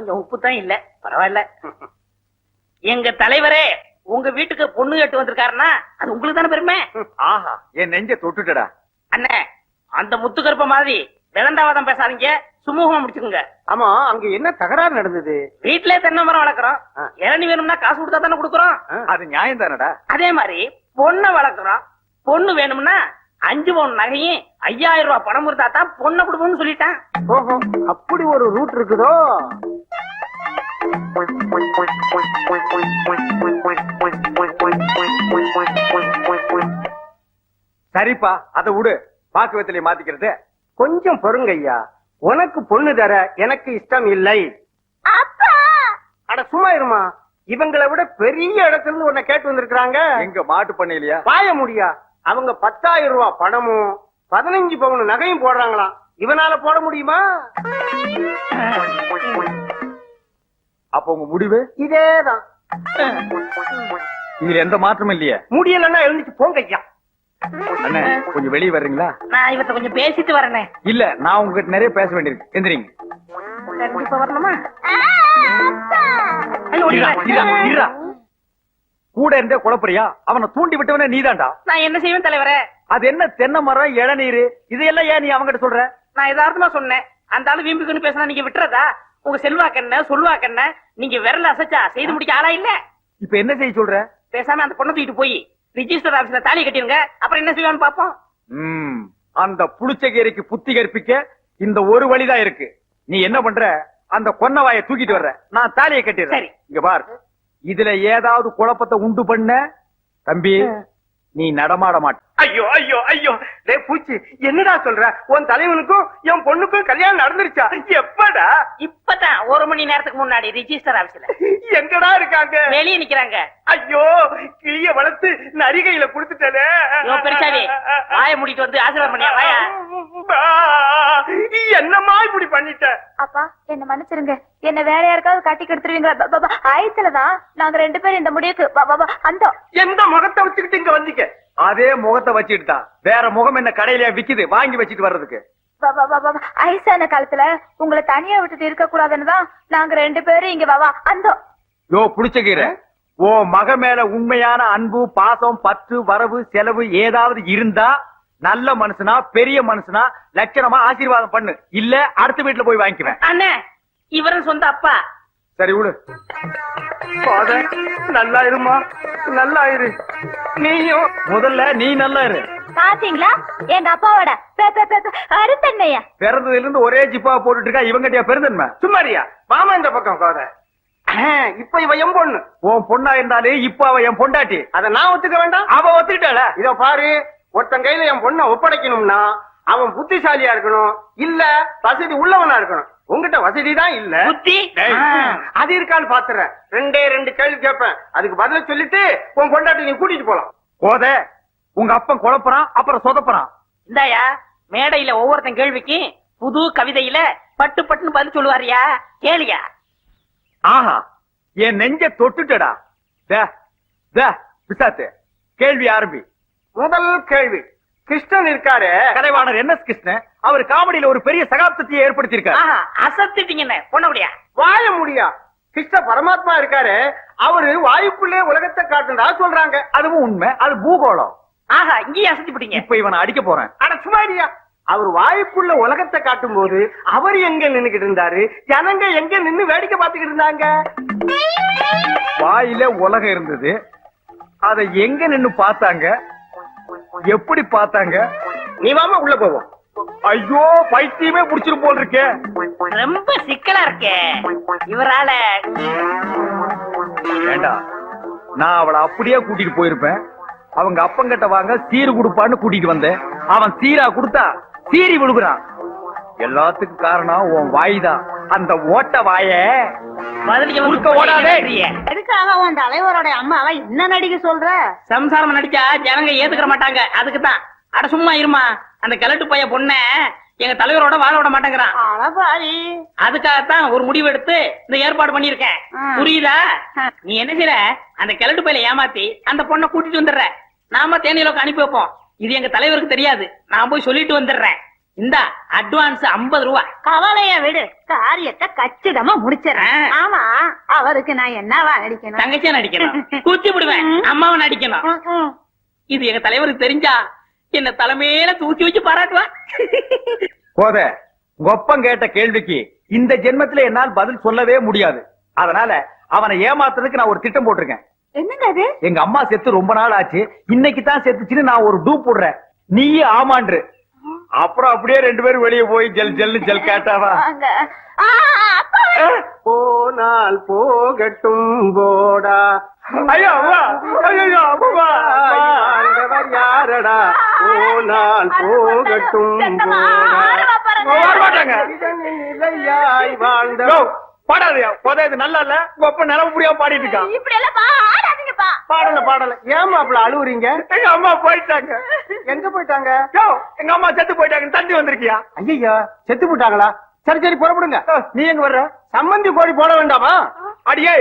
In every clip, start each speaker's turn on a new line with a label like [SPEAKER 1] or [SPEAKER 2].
[SPEAKER 1] கொஞ்சம் உப்பு தான் இல்ல, பரவாயில்ல. எங்க தலைவரே உங்க வீட்டுக்கு பொண்ணு கேட்டு வந்திருக்காருன்னா அது உங்களுக்கு தானே பெருமை.
[SPEAKER 2] ஆஹா, என் நெஞ்ச தொட்டுட்டடா.
[SPEAKER 1] அண்ணே, அந்த முத்துக்கருப்ப மாதிரி விளந்தாவாதம் பேசாதீங்க, சுமூகமா முடிச்சுக்குங்க.
[SPEAKER 3] ஆமா, அங்க என்ன தகராறு நடந்தது?
[SPEAKER 1] வீட்லயே தென்னை மரம் வளர்க்குறோம், இளநீ வேணும்னா காசு கொடுத்தா தானே கொடுக்குறோம்.
[SPEAKER 2] அது நியாயம் தானடா.
[SPEAKER 1] அதே மாதிரி பொண்ணை வளர்க்குறோம், பொண்ணு வேணும்னா 5 பவுன் நகையும் 5000 ரூபாய் பணம் கொடுத்தா தான் பொண்ணை கொடுப்போம்னு சொல்லிட்டான்.
[SPEAKER 3] ஓஹோ, அப்படி ஒரு ரூட் இருக்குதோ?
[SPEAKER 2] சரிப்பா, அத விடு. பாக்கு வெத்தலையை மாத்திக்கிறது.
[SPEAKER 3] கொஞ்சம் பொறுங்க ஐயா, உனக்கு பொண்ணு தர எனக்கு இஷ்டம் இல்லை. அட சும்மா இருமா, இவங்களை விட பெரிய இடத்துல இருந்து உன்னை கேட்டு வந்திருக்காங்க.
[SPEAKER 2] எங்க மாட்டு பண்ண இல்லையா?
[SPEAKER 3] பாய முடியா, அவங்க 10,000 ரூபாய் பணமும் 15 பவுன் நகையும் போடுறாங்களாம். இவனால போட முடியுமா?
[SPEAKER 2] அப்ப உங்க முடிவு
[SPEAKER 3] இதேதான்.
[SPEAKER 2] இதுல எந்த மாற்றமும் இல்லையே.
[SPEAKER 3] முடியலன்னா எழுந்துட்டு போங்க ஐயா.
[SPEAKER 2] அண்ணே, கொஞ்சம் வெளியே வர்றீங்களா?
[SPEAKER 1] நான் இவத்த கொஞ்சம் பேசிட்டு வரேனே.
[SPEAKER 2] இல்ல, நான் உங்ககிட்ட நிறைய பேச வேண்டியிருக்கு. எந்திரிங்க.
[SPEAKER 1] இப்ப வரணுமா?
[SPEAKER 2] கூட இருந்தே குழப்பறியா? அவனை தூண்டி விட்டவனே நீதான்டா.
[SPEAKER 1] நான் என்ன செய்வேன் தலைவரே?
[SPEAKER 2] அது என்ன தென்னை மரம், இளநீர், இதெல்லாம் ஏன் நீ அவங்கிட்ட சொல்ற?
[SPEAKER 1] நான் யதார்த்தமா சொன்னேன். அந்த ஆளு வீம்புக்குன்னு பேசினா நீங்க விட்டுறதா? உங்க செல்வாக்கண்ண சொல்வாக்கண்ண நீங்க விரல அசைச்சா செய்து முடிக்க ஆளா இல்ல.
[SPEAKER 2] இப்ப என்ன செய்ய சொல்ற?
[SPEAKER 1] பேசாம அந்த பொண்ணை தூக்கிட்டு போய் ரிஜிஸ்டர் ஆபீஸ்ல தாலி கட்டிருங்க, அப்புறம் என்ன செய்வான்னு பாப்போம்.
[SPEAKER 2] அந்த புளிச்சகேரிக்கு புத்தி கற்பிக்க இந்த ஒரு வழிதான் இருக்கு. நீ என்ன பண்ற? அந்த கொன்னவாயை தூக்கிட்டு வர்ற, நான் தாலியை கட்டிடுறேன்.
[SPEAKER 1] சரி.
[SPEAKER 2] இங்க பார், இதுல ஏதாவது குழப்பத்தை உண்டு பண்ண தம்பி நீ நடமாட மாட்ட.
[SPEAKER 3] ஐயோ ஐயோ ஐயோ, டே பூச்சி, என்னடா சொல்ற? உன் தலைவனுக்கும் என் பொண்ணுக்கும் கல்யாணம் நடந்துருச்சா? எப்படா?
[SPEAKER 1] இப்பதான் 1 மணி நேரத்துக்கு முன்னாடி ரிஜிஸ்டர் ஆபீஸ்ல.
[SPEAKER 3] எங்கடா இருக்காங்க?
[SPEAKER 1] வெளியே நிக்கிறாங்க.
[SPEAKER 3] ஐயோ, கிளிய வளர்த்து நரிகையில குடுத்துட்டே.
[SPEAKER 1] பெருசாவே வாய மூடிட்டு வந்து ஆசீர்வாதம் பண்ணியா? வாயா.
[SPEAKER 3] என்னம்மா இப்படி பண்ணிட்ட?
[SPEAKER 4] அப்பா, என்ன மன்னிச்சிருங்க. என்ன வேற யாருக்காவது கட்டி கெடுத்துருவீங்களா? ஆயத்துலதான் நாங்க 2 பேரும் இந்த முடிவுக்கு அந்த
[SPEAKER 3] எந்த முகத்தை வச்சுக்கிட்டு இங்க வந்தீங்க?
[SPEAKER 2] அதே முகத்தை வச்சுட்டு தான். வேற முகம் என்ன கடையில விக்குது வாங்கி வச்சுட்டு வர்றதுக்கு?
[SPEAKER 4] ஐசான காலத்துல உங்களை தனியா விட்டுட்டு இருக்க கூடாதுன்னு தான் நாங்க 2 பேரும் இங்க அந்த
[SPEAKER 2] யோ புடிச்சகீர, ஓ மக மேல உண்மையான அன்பு, பாசம், பற்று, வரவு, செலவு ஏதாவது இருந்தா நல்ல மனுஷனா பெரிய மனுஷனா லட்சணமா ஆசீர்வாதம் பண்ணு. இல்ல அடுத்த வீட்டுல போய் வாங்கிக்குவேன்.
[SPEAKER 1] அண்ணே, இவரும் சொந்த அப்பா.
[SPEAKER 2] சரி விடு.
[SPEAKER 3] நல்லா இருமா, நல்லா இரு. நீயும்
[SPEAKER 2] முதல்ல நீ நல்லா இரு.
[SPEAKER 4] பாத்தீங்களா எங்க அப்பாவோட அருத்தன்மைய?
[SPEAKER 2] பிறந்ததுல இருந்து ஒரே ஜிப்பா போட்டுட்டு இருக்கா. இவங்கிட்டயா பெருந்தன்மை?
[SPEAKER 3] சும்மாரியா, மாமா இந்த பக்கம் கோத. இப்ப இவ என் பொண்ணு.
[SPEAKER 2] உன் பொண்ணா இருந்தாலே இப்ப அவ என் பொண்டாட்டி.
[SPEAKER 3] அத நான் ஒத்துக்க வேண்டாம்?
[SPEAKER 2] அவ ஒத்துக்கிட்டாள.
[SPEAKER 3] இத பாரு, ஒருத்தன் கையில என் பொண்ணை ஒப்படைக்கணும்னா அவன் புத்திசாலியா இருக்கணும், இல்ல வசதி உள்ளவனா இருக்கணும். உங்ககிட்ட வசதி தான் இல்ல.
[SPEAKER 1] புத்தி
[SPEAKER 3] அது இருக்கான்னு பாத்துறேன். 2 கேள்வி கேட்பேன், அதுக்கு பதில சொல்லிட்டு உன் பொண்டாட்டி நீ கூட்டிட்டு போலாம்.
[SPEAKER 2] போத, உங்க அப்பன் குழப்பறான், அப்புறம் சொதப்பறான்.
[SPEAKER 1] இந்தாயா, மேடையில ஒவ்வொருத்தன் கேள்விக்கு புது கவிதையில பட்டு பட்டுன்னு பதில் சொல்லுவாரியா, கேளியா.
[SPEAKER 2] ஆஹா, என் நெஞ்ச தொட்டுட்டடா. பிசாத்து, கேள்வி ஆரம்பி.
[SPEAKER 3] முதல் கேள்வி, கிருஷ்ணன் இருக்காரு,
[SPEAKER 2] கலைவாணர் என் எஸ் கிருஷ்ணன், அவர் காமெடியில ஒரு பெரிய சகாப்தத்தையே ஏற்படுத்தியிருக்காரு.
[SPEAKER 1] அசத்திட்டீங்கன்னு பொண்ண முடியா?
[SPEAKER 3] வாய முடியா. கிருஷ்ண பரமாத்மா இருக்காரு, அவரு வாயுக்குள்ளே உலகத்தை காட்டுறதா சொல்றாங்க.
[SPEAKER 2] அதுவும் உண்மை, அது பூகோளம்.
[SPEAKER 1] ஆஹா, இங்கேயே அசத்தி போட்டீங்க.
[SPEAKER 2] இப்ப இவனை அடிக்க போறேன்.
[SPEAKER 3] ஆனா சுமாரியா, அவர் வாயுக்குள்ள உலகத்தை காட்டும் போது அவர் எங்க நின்னுகிட்டு இருந்தாரு, ஜனங்க எங்க நின்னு வேடிக்கை பார்த்துக்கிட்டு இருந்தாங்க?
[SPEAKER 2] வாயில உலகம் இருந்தது, அதை எங்க நின்னு பார்த்தாங்க, எப்படி பார்த்தாங்க?
[SPEAKER 3] நீ வாமா உள்ள போவோம்.
[SPEAKER 2] ஐயோ, பைத்தியமே புடிச்சிரு போல் இருக்கே.
[SPEAKER 1] ரொம்ப சிக்கலா இருக்கே இவரால.
[SPEAKER 2] வேண்டாம், நான் அவளை அப்படியே கூட்டிட்டு போயிருப்பேன். அவங்க அப்பங்கிட்ட வாங்க சீரு கொடுப்பான்னு கூட்டிட்டு வந்தேன். அவன் சீரா கொடுத்தா சீரி விழுகுறான். எல்லாத்துக்கும் காரணம் உன் வாய் தான். அந்த ஓட்ட வாய ஓடாதே.
[SPEAKER 4] எதுக்காக உன் தலைவரோட அம்மாவை என்ன நடிக்க சொல்ற?
[SPEAKER 1] சம்சாரம் நடிச்சா ஜனங்க ஏத்துக்கிற மாட்டாங்க, அதுக்குதான். அட சும்மா இருமா, அந்த கிழட்டு பைய பொண்ண எங்க தலைவரோட வாழ விட மாட்டேங்கிறான். அதுக்காகத்தான் ஒரு முடிவு எடுத்து இந்த ஏற்பாடு பண்ணிருக்கேன். புரியுதா? நீ என்ன செய்யற, அந்த கிழட்டு பையில ஏமாத்தி அந்த பொண்ணை கூட்டிட்டு வந்துடுற. நாம தேனிலோக்கு அனுப்பி வைப்போம். இது எங்க தலைவருக்கு தெரியாது, நான் போய் சொல்லிட்டு வந்துடுறேன். இந்த அட்வான்ஸ் 50 ரூபா.
[SPEAKER 5] கவலைய விடு, காரியத்தை கச்சிதமா முடிச்சிடறேன்.
[SPEAKER 1] ஆ.
[SPEAKER 5] ஆமா, அவருக்கு நான் என்னவா நடிக்கணும்?
[SPEAKER 1] தங்கச்சியா நடிக்கணும், குத்தி விடுவேன், அம்மாவை நடிக்கணும். இது எங்க தலைவருக்கு தெரிஞ்சா என்ன தலைமையில தூக்கி வச்சு பாராட்டுவா.
[SPEAKER 2] போத ஒப்பம் கேட்ட கேள்விக்கு இந்த ஜென்மத்துல என்னால் பதில் சொல்லவே முடியாது. அதனால அவனை ஏமாத்துறதுக்கு நான் ஒரு திட்டம் போட்டிருக்கேன்.
[SPEAKER 4] என்னங்க அது?
[SPEAKER 2] எங்க அம்மா செத்து ரொம்ப நாள் ஆச்சு, இன்னைக்கு தான் செத்துச்சுன்னு நான் ஒரு டூ போடுறேன். நீயே ஆமான்று. அப்புறம் அப்படியே 2 பேரும் வெளியே போய் ஜல் ஜல்னு ஜல் கேட்டாவா?
[SPEAKER 4] வாங்க. அப்பா.
[SPEAKER 3] போனால் போகட்டும் போடா.
[SPEAKER 2] ஐயோ அம்மா, ஐயோ அம்மா,
[SPEAKER 3] ஆண்டவர் யாரடா? போனால் போகட்டும்
[SPEAKER 4] செத்தம்மா,
[SPEAKER 3] போடா.
[SPEAKER 4] ஆடுவா பாருங்க.
[SPEAKER 2] வர மாட்டாங்க.
[SPEAKER 3] இதனில் நிலையாய் வாழ்ந்த
[SPEAKER 2] யோ, பாடாதயா போதா, இது நல்லா இல்ல. உங்க அப்பா நிலவு புரியாம பாடிட்டு இருக்கான்.
[SPEAKER 4] இப்படி எல்லாம் ஆடாதீங்கப்பா.
[SPEAKER 3] பாடல ஏமா அப்படி அழுவுறீங்க?
[SPEAKER 2] எங்க அம்மா போயிட்டாங்க.
[SPEAKER 3] எங்க போயிட்டாங்க?
[SPEAKER 2] யோ, எங்க அம்மா செத்து போயிட்டாங்க. தந்தி வந்திருக்கியா?
[SPEAKER 3] ஐயா செத்து போட்டாங்களா? சரி புறப்படுங்க.
[SPEAKER 2] நீ எங்க வர்ற?
[SPEAKER 3] சம்மந்தி கோழி போட வேண்டாமா?
[SPEAKER 2] அடியே,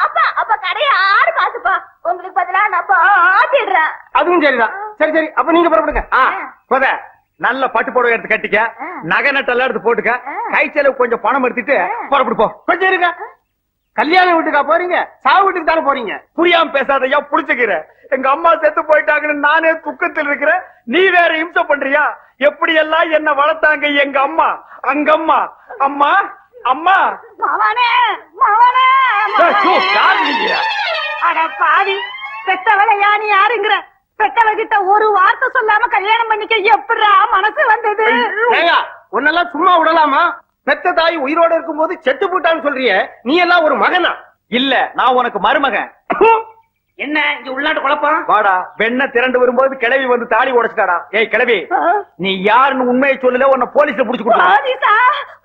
[SPEAKER 4] அப்பா அப்பா கடைய ஆடு காசுப்பா. உங்களுக்கு பதிலா நான் அப்பா ஆட்டிடுறேன்.
[SPEAKER 3] அதுவும் சரிதான். சரி அப்ப நீங்க புறப்படுங்க.
[SPEAKER 2] போத நல்ல பட்டு புடவை எடுத்து கட்டிக்க, நகை நட்டெல்லாம் எடுத்து போட்டுக்க, கை செலவு கொஞ்சம் பணம் எடுத்துட்டு புறப்படு போ.
[SPEAKER 3] கொஞ்சம் இருங்க. கல்யாண வீட்டுக்கா போறீங்க? சாவு வீட்டுக்கு தானே போறீங்க?
[SPEAKER 2] புரியாம பேசாதயா, புடிச்சுக்கிற. எங்க அம்மா செத்து போயிட்டாங்கன்னு நானே துக்கத்தில் இருக்கிறேன், நீ வேற இம்சை பண்றியா? எப்படி எல்லாம் என்ன வளர்த்தாங்க எங்க அம்மா. அங்கம்மா அம்மா அம்மா.
[SPEAKER 5] மவனே மவனே
[SPEAKER 2] ஏய், சு, யாரு நீங்க?
[SPEAKER 5] அட பாவி, பெத்தவளை யானி யாருங்கிற? பெத்தவகிட்ட ஒரு வார்த்தை சொல்லாம கல்யாணம் பண்ணிக்க எப்படிடா மனசு வந்தது?
[SPEAKER 3] ஏங்க, உன்னெல்லாம் சும்மா விடலாமா? பெத்த தாய் உயிரோட இருக்கும்போது செத்து போட்டான்னு சொல்றியே, நீ எல்லாம் ஒரு மகனா?
[SPEAKER 2] இல்ல, நான் உனக்கு மருமகன்.
[SPEAKER 1] என்ன இங்க உள்நாட்டு குழப்பம்?
[SPEAKER 2] வாடா, வெண்ண திரண்டு வரும்போது கிளவி வந்து தாலி உடைச்சிட்டாடா. ஏய் கிளவி, நீ யாருன்னு உண்மையை சொல்லல, உன்னை போலீஸ்ல புடிச்சு கொடுத்தா.
[SPEAKER 5] போலீஸா?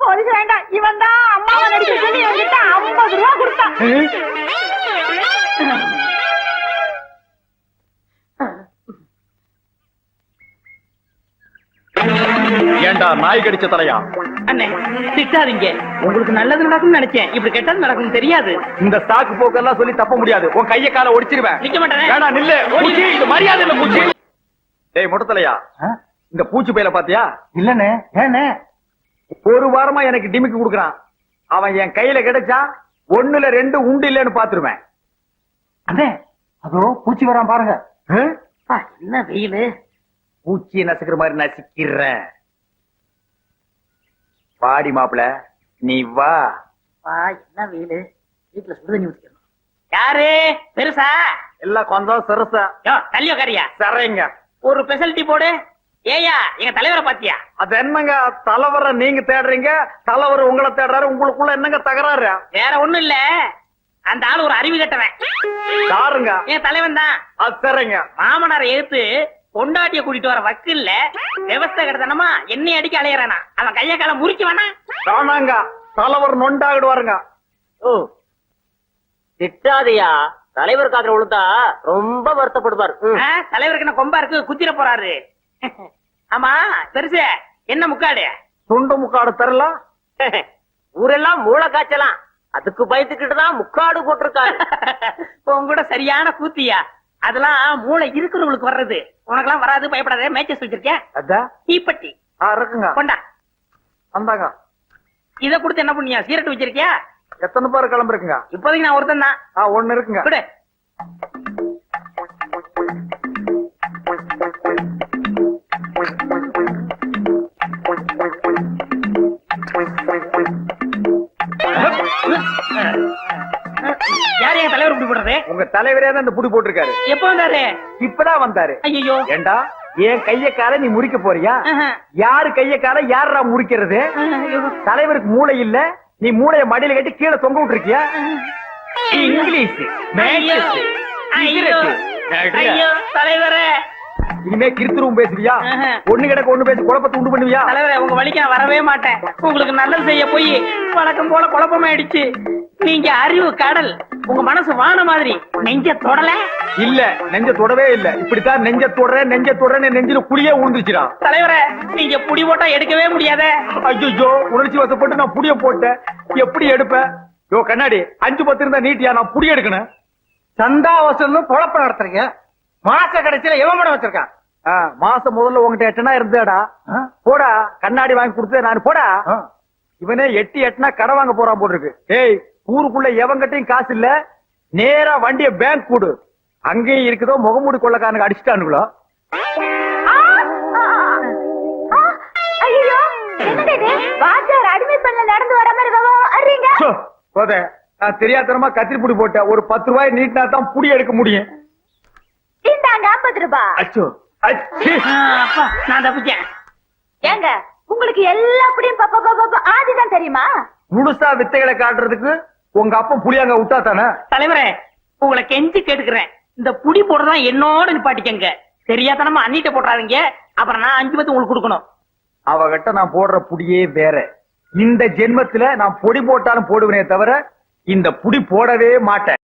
[SPEAKER 5] போலீஸ் வேண்டாம், இவன் தான் அம்மாவை நடிக்க சொல்லி என்கிட்ட 50 ரூபா கொடுத்தான்.
[SPEAKER 2] ஏண்டா நாய் கடிச்ச தலையா?
[SPEAKER 1] அண்ணே திட்டாதீங்க, உங்களுக்கு நல்லது நடக்கும்னு நினைச்சேன், இப்படி கெட்டது நடக்கும் தெரியாது.
[SPEAKER 2] இந்த சாக்கு போக்கெல்லாம் சொல்லி தப்ப முடியாது. உன் கைய கால ஒடிச்சிருவேன்.
[SPEAKER 1] நிக்க மாட்டேனே.
[SPEAKER 2] வேணா நில்லு. பூச்சி, இது மரியாதை இல்ல பூச்சி. டேய் முட்டத்தலையா, இந்த பூச்சி பையில பாத்தியா?
[SPEAKER 3] இல்லனே. ஏனே?
[SPEAKER 2] ஒரு வாரமா எனக்கு டிமிக்கு குடுக்குறான். அவன் என் கையில கிடைச்சா 1ல 2 உண்டு இல்லன்னு பாத்துருவேன்.
[SPEAKER 3] அண்ணே, அதோ பூச்சி வரான் பாருங்க.
[SPEAKER 1] என்ன வெயிலு.
[SPEAKER 2] பூச்சியை நசுக்கிற மாதிரி நசுக்கிறேன். பாடி மாப்பிள, நீ வா.
[SPEAKER 1] என்ன வெயிலு. வீட்டுல சுடுதண்ணி ஊத்திக்கணும். யாரு பெருசா?
[SPEAKER 2] எல்லாம் கொஞ்சம் சிறுசா.
[SPEAKER 1] தள்ளியோ கரியா
[SPEAKER 2] சரிங்க.
[SPEAKER 1] ஒரு ஸ்பெஷாலிட்டி போடு. ஏயா எங்க தலைவரை பாத்தியா?
[SPEAKER 2] அது என்னங்க, தலைவரை நீங்க தேடுறீங்க, தலைவர் உங்களை தேடுறாரு. உங்களுக்குள்ள என்னங்க தகராறு?
[SPEAKER 1] வேற ஒண்ணும் இல்ல, அந்த ஆளு ஒரு அறிவு கட்டவன்.
[SPEAKER 2] யாருங்க?
[SPEAKER 1] என் தலைவன் தான்.
[SPEAKER 2] அது சரிங்க.
[SPEAKER 1] மாமனாரை எடுத்து பொண்டாட்டிய கூட்டிட்டு வர வக்கு இல்ல, விவசாய கிடத்தனமா என்னை அடிக்க அலையறானா. அவன் கைய கால முறிக்க வேணா.
[SPEAKER 2] வேணாங்க, தலைவர் நொண்டாகிடுவாருங்க.
[SPEAKER 6] ஓ திட்டாதையா, தலைவர் காதுல விழுந்தா ரொம்ப வருத்தப்படுவார்.
[SPEAKER 1] தலைவருக்கு என்ன கொம்பா இருக்கு, குத்திர போறாரு. ஆமா பெருசு, என்ன முக்காடு?
[SPEAKER 2] துண்டு முக்காடு தரல.
[SPEAKER 6] ஊரெல்லாம் மூளை காய்ச்சலாம், அதுக்கு பயந்துக்கிட்டு தான் முக்காடு போட்டிருக்காரு.
[SPEAKER 1] உன் கூட சரியான கூத்தியா. அதெல்லாம் மூளை இருக்கிறவங்களுக்கு வர்றது, உனக்கெல்லாம் வராது, பயப்படாத. மேட்சஸ் வச்சிருக்கேன்.
[SPEAKER 2] அதான்
[SPEAKER 1] தீப்பெட்டி
[SPEAKER 2] இருக்குங்க.
[SPEAKER 1] கொண்டா.
[SPEAKER 2] வந்தாங்க.
[SPEAKER 1] இத கொடுத்து என்ன பண்ணியா? சீரட் வச்சிருக்கியா?
[SPEAKER 2] எத்தனை பேர் கிளம்பிருக்குங்க?
[SPEAKER 1] இப்போதைக்கு நான் ஒருத்தன் தான்.
[SPEAKER 2] 1 இருக்குங்க.
[SPEAKER 1] கொடு. யார் என் தலைவர் இப்படி போடுறது?
[SPEAKER 2] உங்க தலைவரே தான் இந்த புடி போட்டிருக்காரு.
[SPEAKER 1] எப்ப வந்தாரு?
[SPEAKER 2] இப்பதான் வந்தாரு.
[SPEAKER 1] ஐயோ.
[SPEAKER 2] ஏண்டா, என் கைய கால நீ முறிக்க போறியா? யாரு கைய கால யாரா முறிக்கிறது? தலைவருக்கு மூளை இல்ல, நீ மூளைய மடியில கட்டி கீழே தொங்க விட்டுருக்கியா? இங்கிலீஷ் மேட்சஸ், சிகரெட்,
[SPEAKER 1] ஐயோ தலைவரே.
[SPEAKER 2] இனிமே கிருத்துருவும் பேசுவியா? ஒண்ணு கிடக்க ஒண்ணு பேசி குழப்பத்தை உண்டு பண்ணுவியா?
[SPEAKER 1] தலைவரே, உங்க வழிக்கு நான் வரவே மாட்டேன். உங்களுக்கு நல்லது செய்ய போய் வழக்கம் போல குழப்பமாயிடுச்சு. நீங்க அறிவு கடல், உங்க மனசு வான மாதிரி. நெஞ்ச தொடல
[SPEAKER 2] இல்ல, நெஞ்ச தொடவே இல்ல. இப்படித்தான் நெஞ்ச தொடறேன்னு நெஞ்சில குழியே உழுந்துச்சுடா.
[SPEAKER 1] தலைவரே, நீங்க புடி போட்டா எடுக்கவே முடியாத.
[SPEAKER 2] ஐயோ, உணர்ச்சி வசப்பட்டு நான் புடிய போட்டேன். எப்படி எடுப்பேன்? யோ கண்ணாடி, 5-10 இருந்தா நீட்டியா? நான் புடி எடுக்கணும்.
[SPEAKER 3] சந்தாவசம் பொழப்ப நடத்துறீங்க. மாச கடைசியில எவன் படம் வச்சிருக்கான்?
[SPEAKER 2] மாசம் முதல்ல உங்ககிட்ட எட்டனா இருந்தேடா போடா கண்ணாடி வாங்கி கொடுத்தே நான் போடா இவனே எட்டுனா கடை வாங்க போறான் போல இருக்கு. ஏய் ஊருக்குள்ள எவங்கிட்டையும் காசு இல்ல, நேரா வண்டிய பேங்க் கூடு, அங்கேயும் இருக்குதோ முகமூடி கொள்ளக்காரனுக்கு அடிச்சுட்டானுங்களோ.
[SPEAKER 4] ஐயோ என்னங்க இது வாத்தியார் அட்மிட் பண்ண நடந்து வர மாதிரி வர்றீங்க.
[SPEAKER 2] போதே நான் தெரியாதனமா கத்திரிப்புடி போட்டேன். ஒரு 10 ரூபாய் நீட்டினா தான் புடி எடுக்க முடியும்.
[SPEAKER 4] இந்தாங்க 50 ரூபாய்.
[SPEAKER 2] அச்சோ
[SPEAKER 1] அப்பா நான் தப்பிச்சேன்.
[SPEAKER 4] ஏங்க உங்களுக்கு எல்லா புடியும் ஆதிதான் தெரியுமா?
[SPEAKER 2] முழுசா வித்தைகளை காட்டுறதுக்கு உங்க அப்பா புளியாங்க விட்டா தானே.
[SPEAKER 1] தலைவரே உங்களை கெஞ்சி கேட்டுக்கிறேன், இந்த புடி போடுறதா என்னோட நிப்பாட்டிக்கங்க. தெரியாதனமா அண்ணிட்ட போடுறாதீங்க, அப்புறம் நான் 5 பத்து உங்களுக்கு கொடுக்கணும்.
[SPEAKER 2] அவகிட்ட நான் போடுற புடியே வேற. இந்த ஜென்மத்துல நான் பொடி போட்டாலும் போடுவேனே தவிர இந்த புடி போடவே மாட்டேன்.